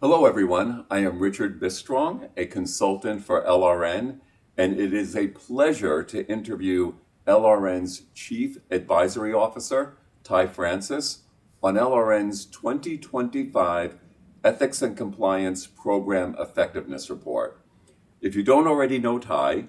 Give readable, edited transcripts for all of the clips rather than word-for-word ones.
Hello, everyone. I am Richard Bistrong, a consultant for LRN, and it is a pleasure to interview LRN's Chief Advisory Officer, Ty Francis, on LRN's 2025 Ethics and Compliance Program Effectiveness Report. If you don't already know Ty,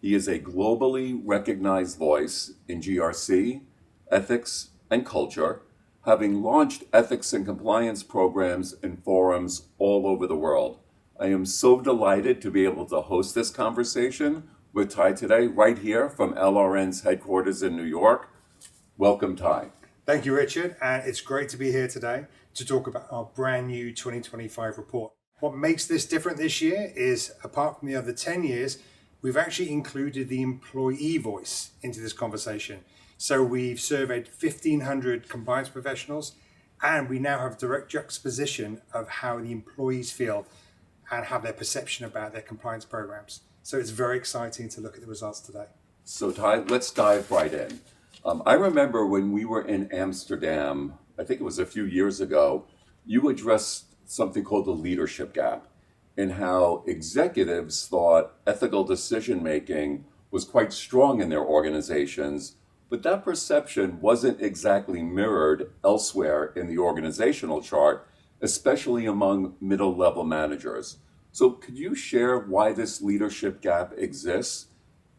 he is a globally recognized voice in GRC, ethics, and culture, having launched ethics and compliance programs and forums all over the world. I am so delighted to be able to host this conversation with Ty today, right here from LRN's headquarters in New York. Welcome, Ty. Thank you, Richard, and it's great to be here today to talk about our brand new 2025 report. What makes this different this year is, apart from the other 10 years, we've actually included the employee voice into this conversation. So we've surveyed 1,500 compliance professionals, and we now have direct juxtaposition of how the employees feel and have their perception about their compliance programs. So it's very exciting to look at the results today. So Ty, let's dive right in. I remember when we were in Amsterdam, I think it was a few years ago, you addressed something called the leadership gap and how executives thought ethical decision-making was quite strong in their organizations, but that perception wasn't exactly mirrored elsewhere in the organizational chart, especially among middle-level managers. So could you share why this leadership gap exists,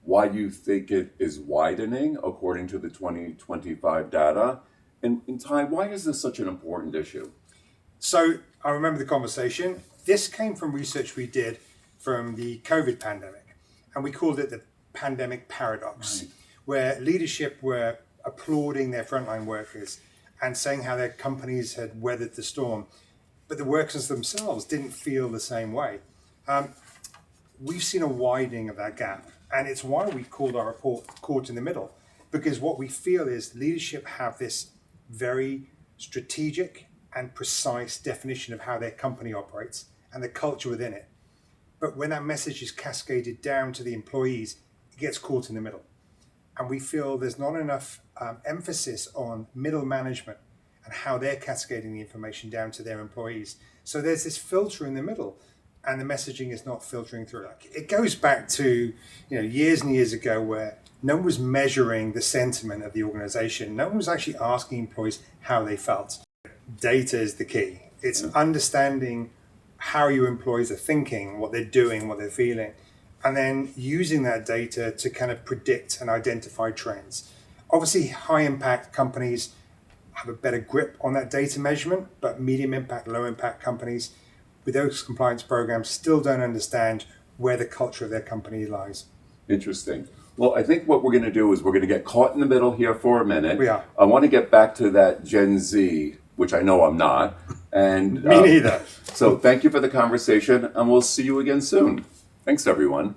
why you think it is widening according to the 2025 data, and Ty, why is this such an important issue? So I remember the conversation. This came from research we did from the COVID pandemic, and we called it the pandemic paradox. Right. Where leadership were applauding their frontline workers and saying how their companies had weathered the storm, but the workers themselves didn't feel the same way. We've seen a widening of that gap, and it's why we called our report Caught in the Middle, because what we feel is leadership have this very strategic and precise definition of how their company operates and the culture within it. But when that message is cascaded down to the employees, it gets caught in the middle. And we feel there's not enough emphasis on middle management and how they're cascading the information down to their employees. So there's this filter in the middle, and the messaging is not filtering through. It goes back to years and years ago where no one was measuring the sentiment of the organization. No one was actually asking employees how they felt. Data is the key. It's understanding how your employees are thinking, what they're doing, what they're feeling, and then using that data to kind of predict and identify trends. Obviously, high impact companies have a better grip on that data measurement, but medium impact, low impact companies with those compliance programs still don't understand where the culture of their company lies. Interesting. Well, I think what we're going to do is we're going to get caught in the middle here for a minute. We are. I want to get back to that Gen Z, which I know I'm not. And Me neither. So thank you for the conversation, and we'll see you again soon. Thanks, everyone.